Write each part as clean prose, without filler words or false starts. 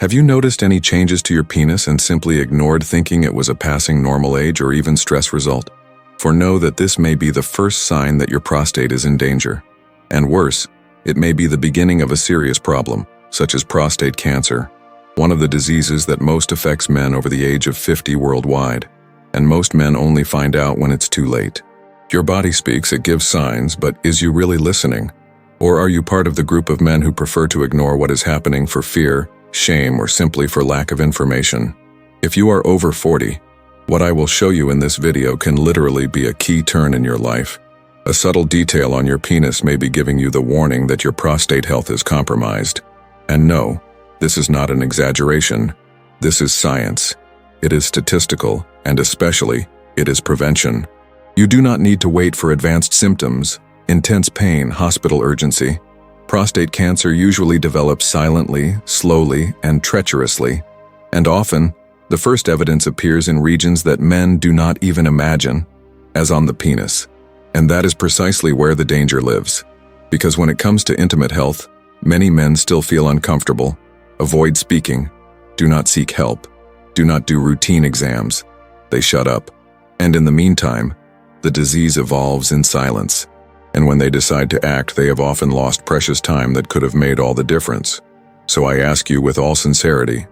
Have you noticed any changes to your penis and simply ignored thinking it was a passing normal age or even stress result? For know that this may be the first sign that your prostate is in danger. And worse, it may be the beginning of a serious problem, such as prostate cancer, one of the diseases that most affects men over the age of 50 worldwide. And most men only find out when it's too late. Your body speaks, it gives signs, but is you really listening? Or are you part of the group of men who prefer to ignore what is happening for fear, shame, or simply for lack of information? If you are over 40, what I will show you in this video can literally be a key turn in your life. A subtle detail on your penis may be giving you the warning that your prostate health is compromised. And no, this is not an exaggeration. This is science. It is statistical, and especially, it is prevention. You do not need to wait for advanced symptoms, intense pain, hospital urgency. Prostate cancer usually develops silently, slowly, and treacherously, and often, the first evidence appears in regions that men do not even imagine, as on the penis. And that is precisely where the danger lives. Because when it comes to intimate health, many men still feel uncomfortable, avoid speaking, do not seek help, do not do routine exams. They shut up. And in the meantime, the disease evolves in silence. And when they decide to act, they have often lost precious time that could have made all the difference. So I ask you with all sincerity,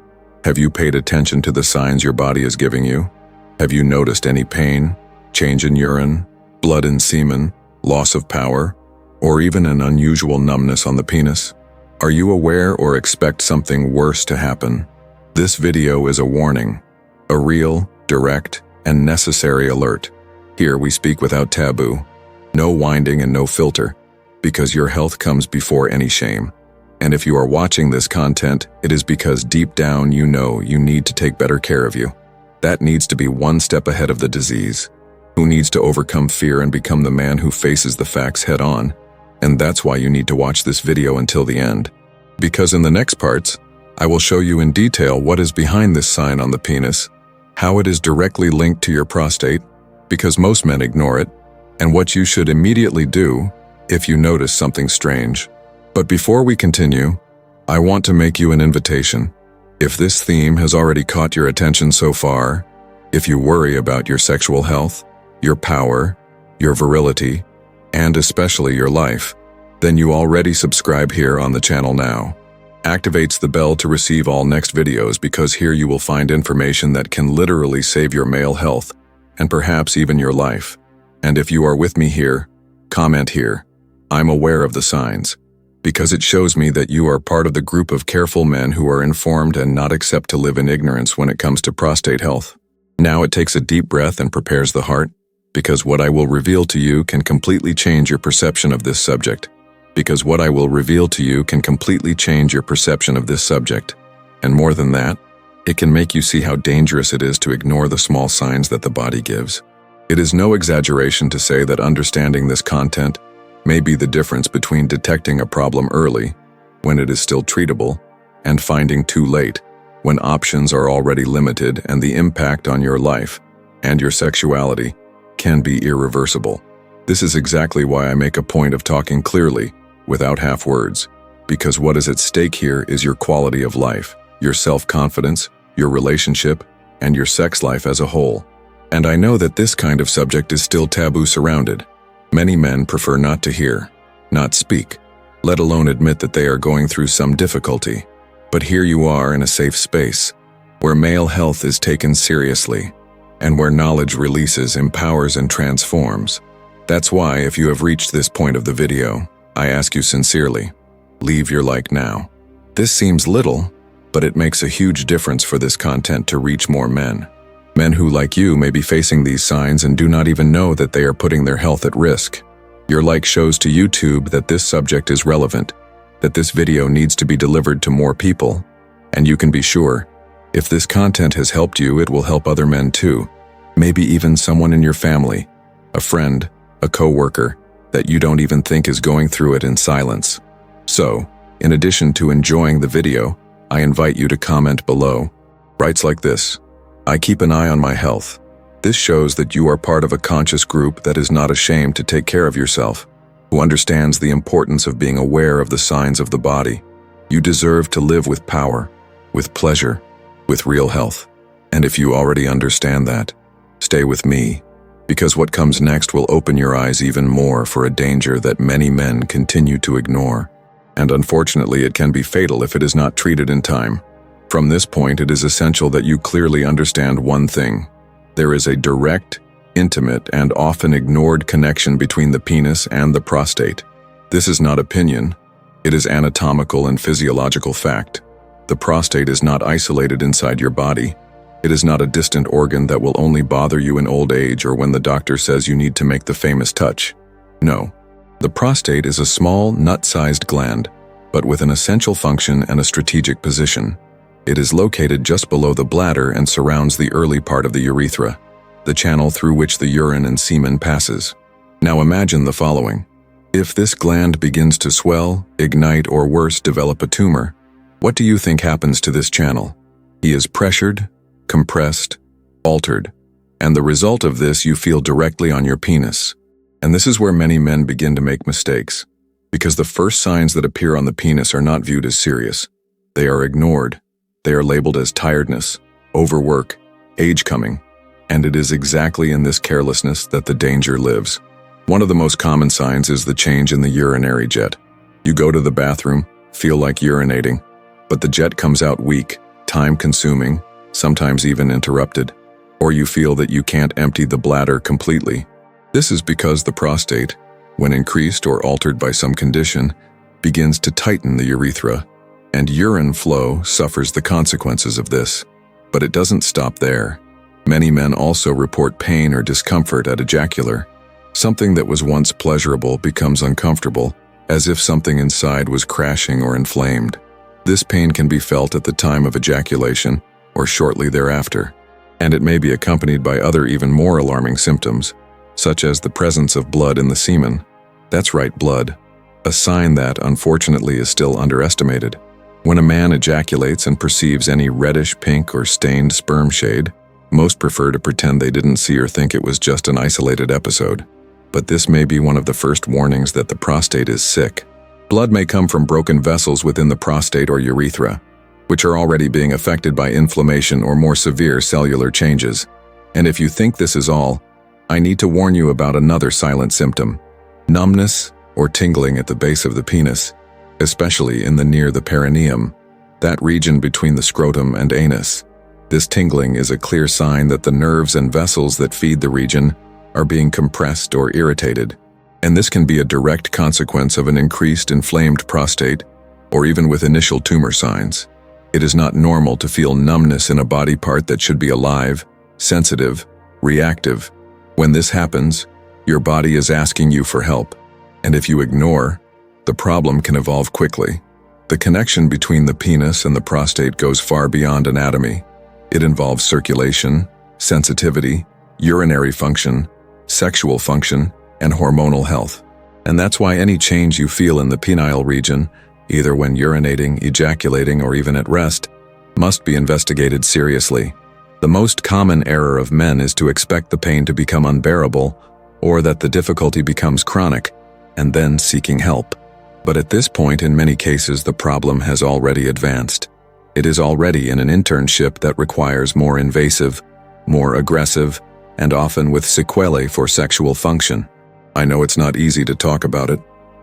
have you paid attention to the signs your body is giving you? Have you noticed any pain, change in urine, blood in semen, loss of power, or even an unusual numbness on the penis? Are you aware or expect something worse to happen? This video is a warning, a real, direct, and necessary alert. Here we speak without taboo. No winding and no filter, because your health comes before any shame. And if you are watching this content, it is because deep down you know you need to take better care of you. That needs to be one step ahead of the disease. Who needs to overcome fear and become the man who faces the facts head on? And that's why you need to watch this video until the end. Because in the next parts, I will show you in detail what is behind this sign on the penis, how it is directly linked to your prostate, because most men ignore it, and what you should immediately do if you notice something strange. But before we continue, I want to make you an invitation. If this theme has already caught your attention so far, if you worry about your sexual health, your power, your virility, and especially your life, then you already subscribe here on the channel now. Activates the bell to receive all next videos, because here you will find information that can literally save your male health and perhaps even your life. And if you are with me here, comment here. I'm aware of the signs, because it shows me that you are part of the group of careful men who are informed and not accept to live in ignorance when it comes to prostate health. Now it takes a deep breath and prepares the heart, because what I will reveal to you can completely change your perception of this subject. Because what I will reveal to you can completely change your perception of this subject. And more than that, it can make you see how dangerous it is to ignore the small signs that the body gives. It is no exaggeration to say that understanding this content may be the difference between detecting a problem early, when it is still treatable, and finding too late, when options are already limited and the impact on your life and your sexuality can be irreversible. This is exactly why I make a point of talking clearly, without half words, because what is at stake here is your quality of life, your self-confidence, your relationship, and your sex life as a whole. And I know that this kind of subject is still taboo surrounded. Many men prefer not to hear, not speak, let alone admit that they are going through some difficulty. But here you are in a safe space, where male health is taken seriously, and where knowledge releases, empowers, and transforms. That's why, if you have reached this point of the video, I ask you sincerely, leave your like now. This seems little, but it makes a huge difference for this content to reach more men. Men who, like you, may be facing these signs and do not even know that they are putting their health at risk. Your like shows to YouTube that this subject is relevant, that this video needs to be delivered to more people. And you can be sure, if this content has helped you, it will help other men too. Maybe even someone in your family, a friend, a co-worker, that you don't even think is going through it in silence. So, in addition to enjoying the video, I invite you to comment below. Writes like this: I keep an eye on my health. This shows that you are part of a conscious group that is not ashamed to take care of yourself, who understands the importance of being aware of the signs of the body. You deserve to live with power, with pleasure, with real health. And if you already understand that, stay with me, because what comes next will open your eyes even more for a danger that many men continue to ignore. And unfortunately, it can be fatal if it is not treated in time. From this point, it is essential that you clearly understand one thing. There is a direct, intimate, and often ignored connection between the penis and the prostate. This is not opinion. It is anatomical and physiological fact. The prostate is not isolated inside your body. It is not a distant organ that will only bother you in old age or when the doctor says you need to make the famous touch. No. The prostate is a small, nut-sized gland, but with an essential function and a strategic position. It is located just below the bladder and surrounds the early part of the urethra, the channel through which the urine and semen passes. Now imagine the following. If this gland begins to swell, ignite, or worse, develop a tumor, what do you think happens to this channel? He is pressured, compressed, altered, and the result of this you feel directly on your penis. And this is where many men begin to make mistakes, because the first signs that appear on the penis are not viewed as serious. They are ignored. They are labeled as tiredness, overwork, age coming, and it is exactly in this carelessness that the danger lives. One of the most common signs is the change in the urinary jet. You go to the bathroom, feel like urinating, but the jet comes out weak, time-consuming, sometimes even interrupted, or you feel that you can't empty the bladder completely. This is because the prostate, when increased or altered by some condition, begins to tighten the urethra, and urine flow suffers the consequences of this. But it doesn't stop there. Many men also report pain or discomfort at ejacular. Something that was once pleasurable becomes uncomfortable, as if something inside was crashing or inflamed. This pain can be felt at the time of ejaculation or shortly thereafter, and it may be accompanied by other even more alarming symptoms, such as the presence of blood in the semen. That's right, blood. A sign that, unfortunately, is still underestimated. When a man ejaculates and perceives any reddish pink or stained sperm shade, most prefer to pretend they didn't see or think it was just an isolated episode. But this may be one of the first warnings that the prostate is sick. Blood may come from broken vessels within the prostate or urethra, which are already being affected by inflammation or more severe cellular changes. And if you think this is all, I need to warn you about another silent symptom: numbness or tingling at the base of the penis, especially in the near the perineum, that region between the scrotum and anus. This tingling is a clear sign that the nerves and vessels that feed the region are being compressed or irritated, and this can be a direct consequence of an increased inflamed prostate or even with initial tumor signs. It is not normal to feel numbness in a body part that should be alive, sensitive, reactive. When this happens, your body is asking you for help, and if you ignore, the problem can evolve quickly. The connection between the penis and the prostate goes far beyond anatomy. It involves circulation, sensitivity, urinary function, sexual function, and hormonal health. And that's why any change you feel in the penile region, either when urinating, ejaculating, or even at rest, must be investigated seriously. The most common error of men is to expect the pain to become unbearable, or that the difficulty becomes chronic, and then seeking help. But at this point, in many cases, the problem has already advanced. It is already in an internship that requires more invasive, more aggressive, and often with sequelae for sexual function. I know it's not easy to talk about it.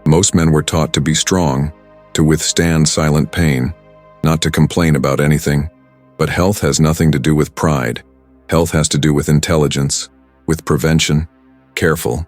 Most men were taught to be strong, to withstand silent pain, not to complain about anything. But health has nothing to do with pride. Health has to do with intelligence, with prevention. Careful.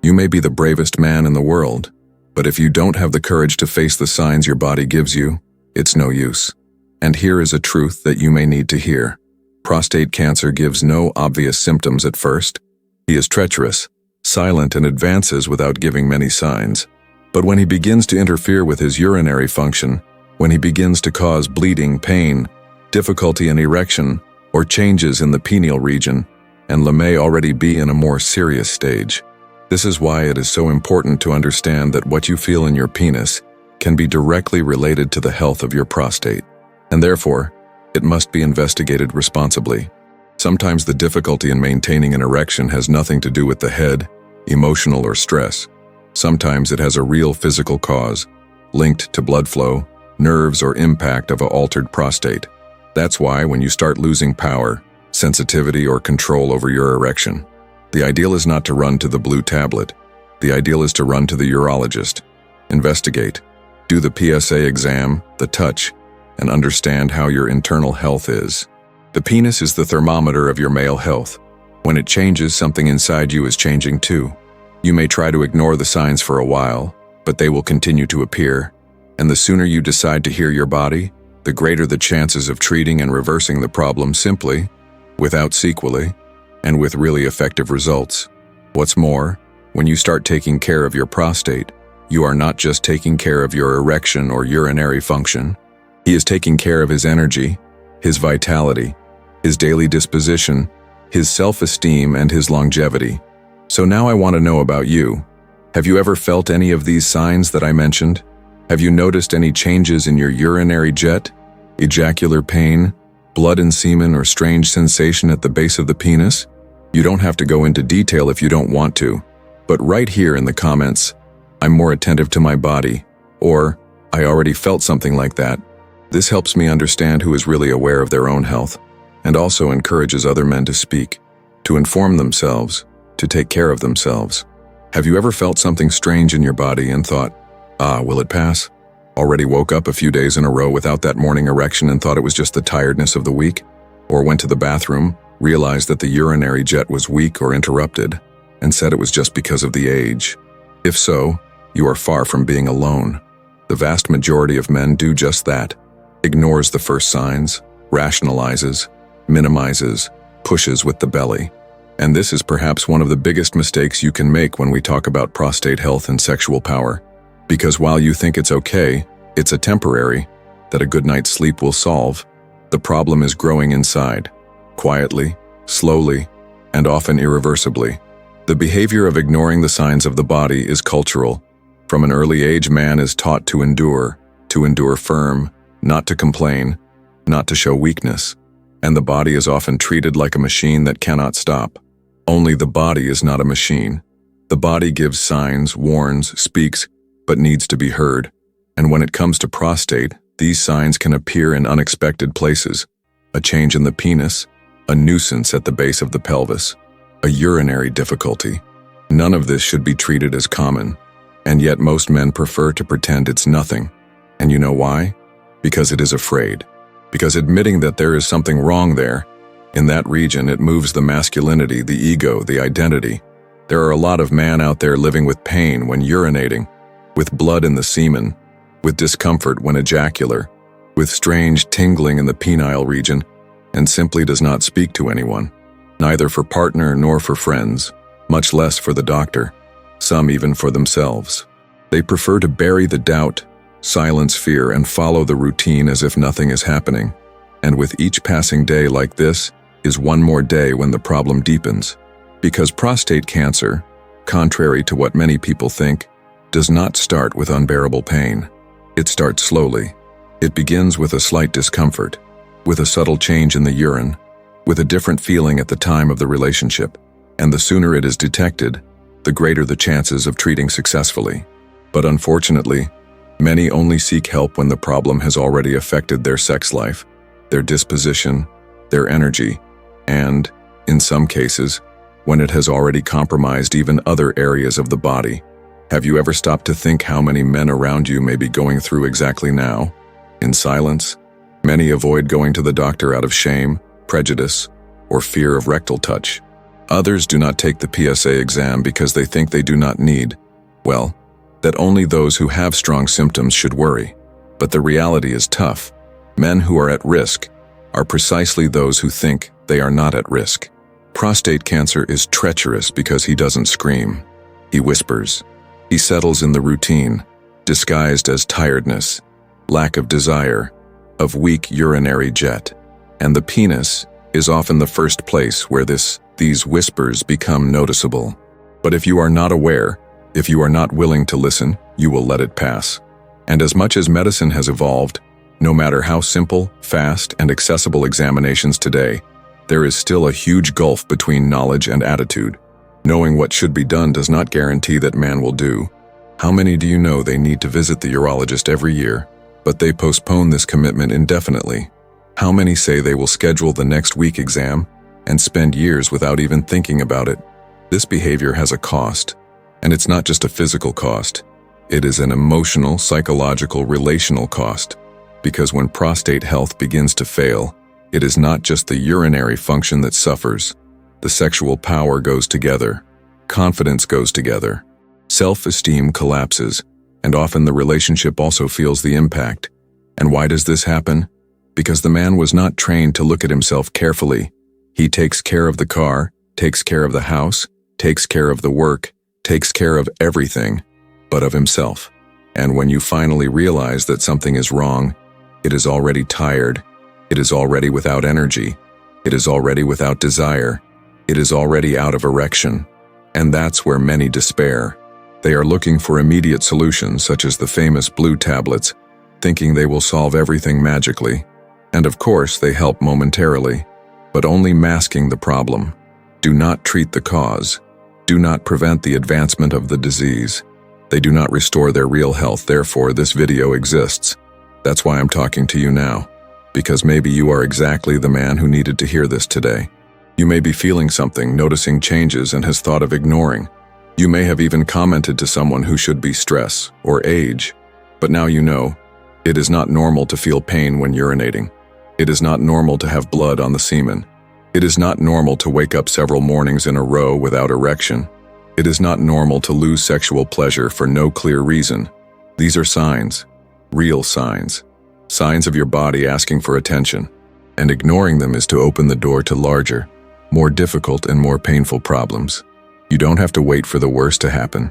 You may be the bravest man in the world, but if you don't have the courage to face the signs your body gives you, it's no use. And here is a truth that you may need to hear. Prostate cancer gives no obvious symptoms at first. He is treacherous, silent, and advances without giving many signs. But when he begins to interfere with his urinary function, when he begins to cause bleeding, pain, difficulty in erection, or changes in the pineal region, and may already be in a more serious stage. This is why it is so important to understand that what you feel in your penis can be directly related to the health of your prostate, and therefore, it must be investigated responsibly. Sometimes the difficulty in maintaining an erection has nothing to do with the head, emotional, or stress. Sometimes it has a real physical cause, linked to blood flow, nerves, or impact of an altered prostate. That's why when you start losing power, sensitivity, or control over your erection, the ideal is not to run to the blue tablet. The ideal is to run to the urologist, investigate, do the PSA exam, the touch, and understand how your internal health is. The penis is the thermometer of your male health. When it changes, something inside you is changing too. You may try to ignore the signs for a while, but they will continue to appear, and the sooner you decide to hear your body, the greater the chances of treating and reversing the problem simply, without sequelae, and with really effective results. What's more, when you start taking care of your prostate, you are not just taking care of your erection or urinary function. He is taking care of his energy, his vitality, his daily disposition, his self-esteem, and his longevity. So now I want to know about you. Have you ever felt any of these signs that I mentioned? Have you noticed any changes in your urinary jet, ejacular pain, blood and semen, or strange sensation at the base of the penis? You don't have to go into detail if you don't want to, but right here in the comments, I'm more attentive to my body, or I already felt something like that. This helps me understand who is really aware of their own health, and also encourages other men to speak, to inform themselves, to take care of themselves. Have you ever felt something strange in your body and thought, will it pass? Already woke up a few days in a row without that morning erection and thought it was just the tiredness of the week? Or went to the bathroom, realized that the urinary jet was weak or interrupted, and said it was just because of the age? If so, you are far from being alone. The vast majority of men do just that, ignores the first signs, rationalizes, minimizes, pushes with the belly. And this is perhaps one of the biggest mistakes you can make when we talk about prostate health and sexual power. Because while you think it's okay, it's a temporary, that a good night's sleep will solve, the problem is growing inside, quietly, slowly, and often irreversibly. The behavior of ignoring the signs of the body is cultural. From an early age, man is taught to endure firm, not to complain, not to show weakness. And the body is often treated like a machine that cannot stop. Only the body is not a machine. The body gives signs, warns, speaks, but needs to be heard. And when it comes to prostate, these signs can appear in unexpected places. A change in the penis, a nuisance at the base of the pelvis, a urinary difficulty. None of this should be treated as common, and yet most men prefer to pretend it's nothing. And you know why? Because it is afraid. Because admitting that there is something wrong there, in that region, it moves the masculinity, the ego, the identity. There are a lot of men out there living with pain when urinating, with blood in the semen, with discomfort when ejacular, with strange tingling in the penile region, and simply does not speak to anyone, neither for partner nor for friends, much less for the doctor, some even for themselves. They prefer to bury the doubt, silence fear, and follow the routine as if nothing is happening. And with each passing day like this is one more day when the problem deepens. Because prostate cancer, contrary to what many people think, does not start with unbearable pain. It starts slowly. It begins with a slight discomfort, with a subtle change in the urine, with a different feeling at the time of the relationship. And the sooner it is detected, the greater the chances of treating successfully. But unfortunately, many only seek help when the problem has already affected their sex life, their disposition, their energy, and, in some cases, when it has already compromised even other areas of the body. Have you ever stopped to think how many men around you may be going through exactly now? In silence, many avoid going to the doctor out of shame, prejudice, or fear of rectal touch. Others do not take the PSA exam because they think they do not need, well, that only those who have strong symptoms should worry. But the reality is tough. Men who are at risk are precisely those who think they are not at risk. Prostate cancer is treacherous because he doesn't scream. He whispers. He settles in the routine, disguised as tiredness, lack of desire, of weak urinary jet. And the penis is often the first place where these whispers become noticeable. But if you are not aware, if you are not willing to listen, you will let it pass. And as much as medicine has evolved, no matter how simple, fast, and accessible examinations today, there is still a huge gulf between knowledge and attitude. Knowing what should be done does not guarantee that man will do. How many do you know they need to visit the urologist every year, but they postpone this commitment indefinitely? How many say they will schedule the next week exam and spend years without even thinking about it? This behavior has a cost, and it's not just a physical cost. It is an emotional, psychological, relational cost. Because when prostate health begins to fail, it is not just the urinary function that suffers. The sexual power goes together. Confidence goes together. Self-esteem collapses, and often the relationship also feels the impact. And why does this happen? Because the man was not trained to look at himself carefully. He takes care of the car, takes care of the house, takes care of the work, takes care of everything, but of himself. And when you finally realize that something is wrong, it is already tired, it is already without energy, it is already without desire, it is already out of erection. And that's where many despair. They are looking for immediate solutions such as the famous blue tablets, thinking they will solve everything magically. And of course, they help momentarily, but only masking the problem. Do not treat the cause. Do not prevent the advancement of the disease. They do not restore their real health, therefore this video exists. That's why I'm talking to you now, because maybe you are exactly the man who needed to hear this today. You may be feeling something, noticing changes, and has thought of ignoring. You may have even commented to someone who should be stress or age, but now you know. It is not normal to feel pain when urinating. It is not normal to have blood on the semen. It is not normal to wake up several mornings in a row without erection. It is not normal to lose sexual pleasure for no clear reason. These are signs, real signs, signs of your body asking for attention, and ignoring them is to open the door to larger, more difficult and more painful problems. You don't have to wait for the worst to happen.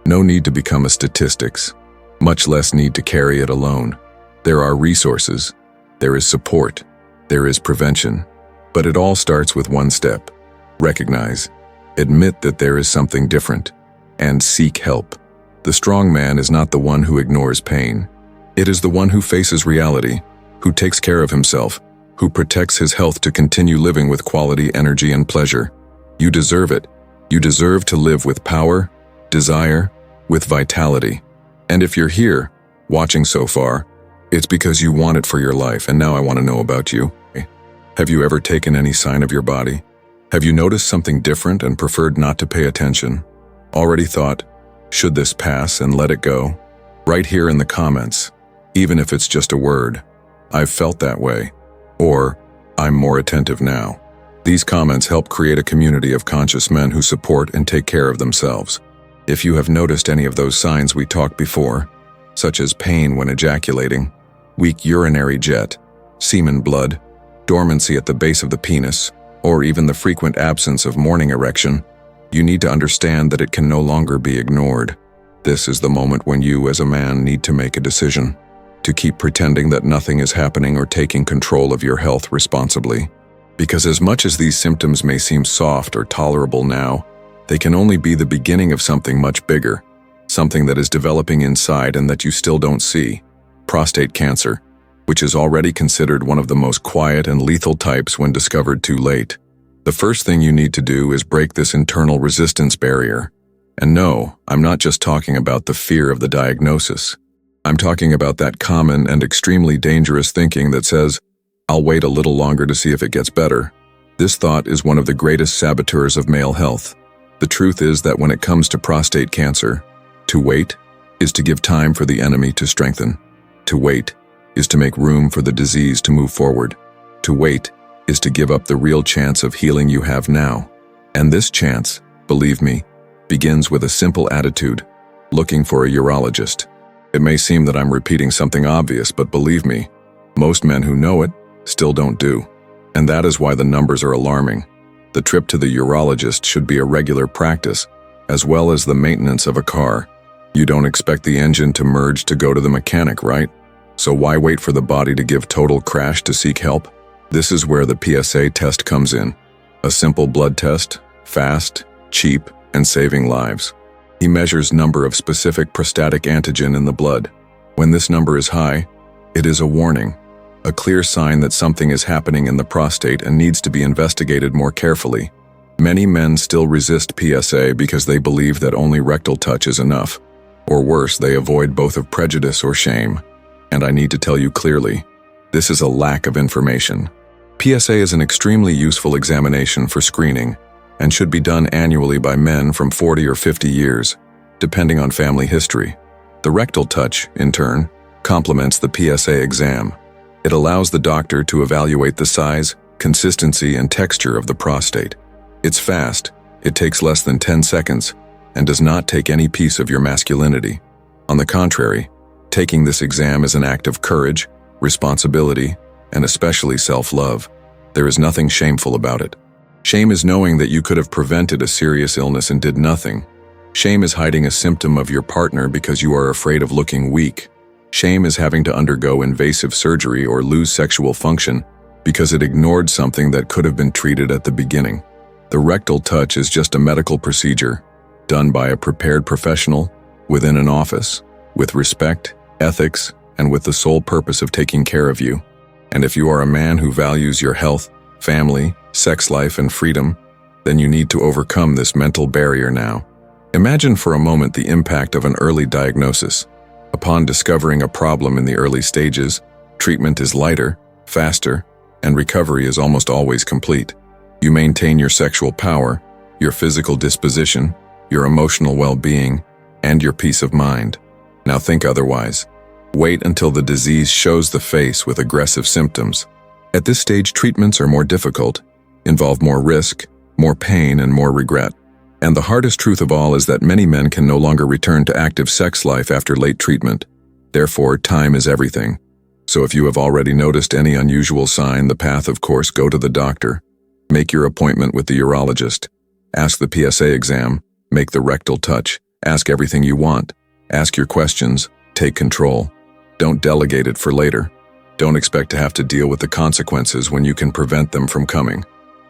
No need to become a statistics, much less need to carry it alone. There are resources, there is support, there is prevention, but it all starts with one step. Recognize, admit that there is something different, and seek help. The strong man is not the one who ignores pain. It is the one who faces reality, who takes care of himself, who protects his health to continue living with quality, energy, and pleasure. You deserve it. You deserve to live with power, desire, with vitality. And if you're here, watching so far, it's because you want it for your life, and now I want to know about you. Have you ever taken any sign of your body? Have you noticed something different and preferred not to pay attention? Already thought, should this pass and let it go? Right here in the comments, even if it's just a word, I've felt that way, or I'm more attentive now. These comments help create a community of conscious men who support and take care of themselves. If you have noticed any of those signs we talked before, such as pain when ejaculating, weak urinary jet, semen blood, dormancy at the base of the penis, or even the frequent absence of morning erection, you need to understand that it can no longer be ignored. This is the moment when you, as a man, need to make a decision. To keep pretending that nothing is happening or taking control of your health responsibly. Because as much as these symptoms may seem soft or tolerable now, they can only be the beginning of something much bigger, something that is developing inside and that you still don't see. Prostate cancer, which is already considered one of the most quiet and lethal types when discovered too late. The first thing you need to do is break this internal resistance barrier. And no, I'm not just talking about the fear of the diagnosis. I'm talking about that common and extremely dangerous thinking that says, I'll wait a little longer to see if it gets better. This thought is one of the greatest saboteurs of male health. The truth is that when it comes to prostate cancer, to wait is to give time for the enemy to strengthen. To wait is to make room for the disease to move forward. To wait is to give up the real chance of healing you have now. And this chance, believe me, begins with a simple attitude, looking for a urologist. It may seem that I'm repeating something obvious, but believe me, most men who know it still don't do. And that is why the numbers are alarming. The trip to the urologist should be a regular practice, as well as the maintenance of a car. You don't expect the engine to merge to go to the mechanic, right? So why wait for the body to give total crash to seek help? This is where the PSA test comes in. A simple blood test, fast, cheap, and saving lives. He measures number of specific prostatic antigen in the blood. When this number is high, it is a warning, a clear sign that something is happening in the prostate and needs to be investigated more carefully. Many men still resist PSA because they believe that only rectal touch is enough. Or worse, they avoid both of prejudice or shame. And I need to tell you clearly, This is a lack of information. PSA is an extremely useful examination for screening and should be done annually by men from 40 or 50 years, depending on family history. The rectal touch, in turn, complements the PSA exam. It allows the doctor to evaluate the size, consistency, and texture of the prostate. It's fast, it takes less than 10 seconds, and does not take any piece of your masculinity. On the contrary, taking this exam is an act of courage, responsibility, and especially self-love. There is nothing shameful about it. Shame is knowing that you could have prevented a serious illness and did nothing. Shame is hiding a symptom of your partner because you are afraid of looking weak. Shame is having to undergo invasive surgery or lose sexual function because it ignored something that could have been treated at the beginning. The rectal touch is just a medical procedure done by a prepared professional within an office, with respect, ethics, and with the sole purpose of taking care of you. And if you are a man who values your health, family, sex life, and freedom, then you need to overcome this mental barrier now. Imagine for a moment the impact of an early diagnosis. Upon discovering a problem in the early stages, treatment is lighter, faster, and recovery is almost always complete. You maintain your sexual power, your physical disposition, your emotional well-being, and your peace of mind. Now think otherwise. Wait until the disease shows the face with aggressive symptoms. At this stage, treatments are more difficult, involve more risk, more pain, and more regret. And the hardest truth of all is that many men can no longer return to active sex life after late treatment. Therefore, time is everything. So if you have already noticed any unusual sign, the path, of course, go to the doctor. Make your appointment with the urologist. Ask the PSA exam. Make the rectal touch. Ask everything you want. Ask your questions. Take control. Don't delegate it for later. Don't expect to have to deal with the consequences when you can prevent them from coming.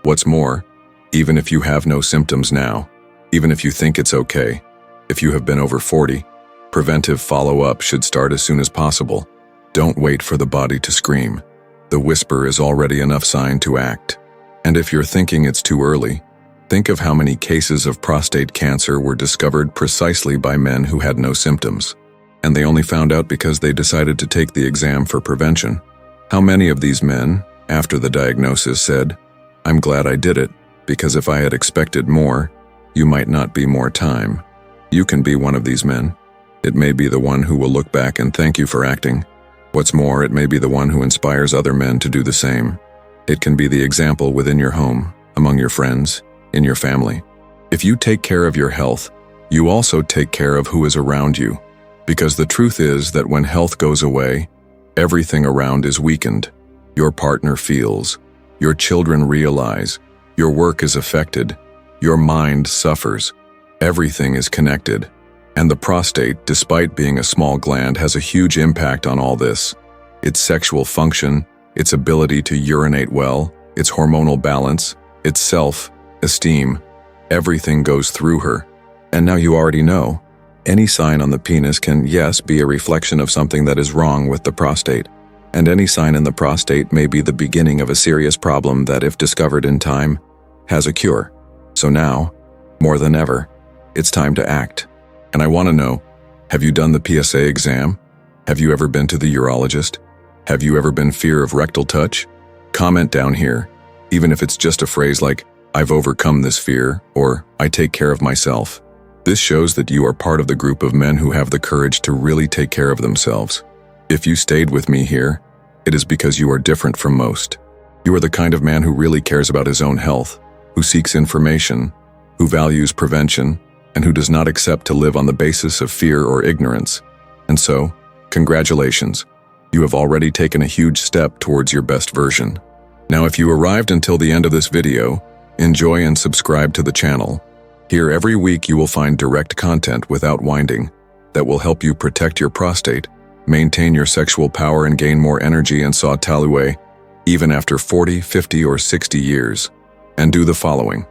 What's more, even if you have no symptoms now, even if you think it's okay, if you have been over 40, preventive follow-up should start as soon as possible. Don't wait for the body to scream. The whisper is already enough sign to act. And if you're thinking it's too early, think of how many cases of prostate cancer were discovered precisely by men who had no symptoms. And they only found out because they decided to take the exam for prevention. How many of these men, after the diagnosis, said, "I'm glad I did it, because if I had expected more, you might not be more time." You can be one of these men. It may be the one who will look back and thank you for acting. What's more, it may be the one who inspires other men to do the same. It can be the example within your home, among your friends, in your family. If you take care of your health, you also take care of who is around you. Because the truth is that when health goes away, everything around is weakened. Your partner feels, your children realize, your work is affected, your mind suffers. Everything is connected. And the prostate, despite being a small gland, has a huge impact on all this. Its sexual function, its ability to urinate well, its hormonal balance, its self-esteem, everything goes through her. And now you already know. Any sign on the penis can, yes, be a reflection of something that is wrong with the prostate. And any sign in the prostate may be the beginning of a serious problem that, if discovered in time, has a cure. So now, more than ever, it's time to act. And I want to know, have you done the PSA exam? Have you ever been to the urologist? Have you ever been fear of rectal touch? Comment down here, even if it's just a phrase like, "I've overcome this fear," or "I take care of myself." This shows that you are part of the group of men who have the courage to really take care of themselves. If you stayed with me here, it is because you are different from most. You are the kind of man who really cares about his own health, who seeks information, who values prevention, and who does not accept to live on the basis of fear or ignorance. And so, congratulations. You have already taken a huge step towards your best version. Now, if you arrived until the end of this video, enjoy and subscribe to the channel. Here every week you will find direct content without winding that will help you protect your prostate, maintain your sexual power, and gain more energy and saw talue even after 40, 50, or 60 years. And do the following.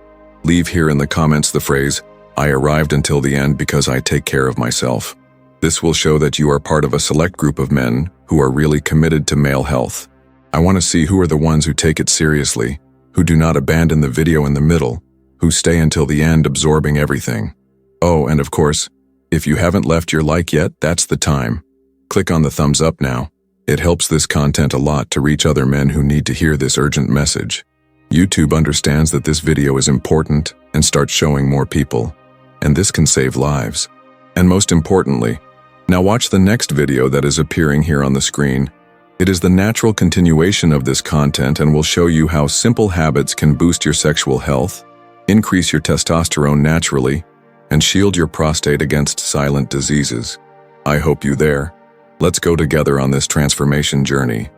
Leave here in the comments the phrase, "I arrived until the end because I take care of myself." This will show that you are part of a select group of men who are really committed to male health. I want to see who are the ones who take it seriously, who do not abandon the video in the middle, who stay until the end absorbing everything. Oh, and of course, if you haven't left your like yet, that's the time. Click on the thumbs up now. It helps this content a lot to reach other men who need to hear this urgent message. YouTube understands that this video is important and starts showing more people, and this can save lives. And most importantly, now watch the next video that is appearing here on the screen. It is the natural continuation of this content and will show you how simple habits can boost your sexual health, increase your testosterone naturally, and shield your prostate against silent diseases. I hope you there. Let's go together on this transformation journey.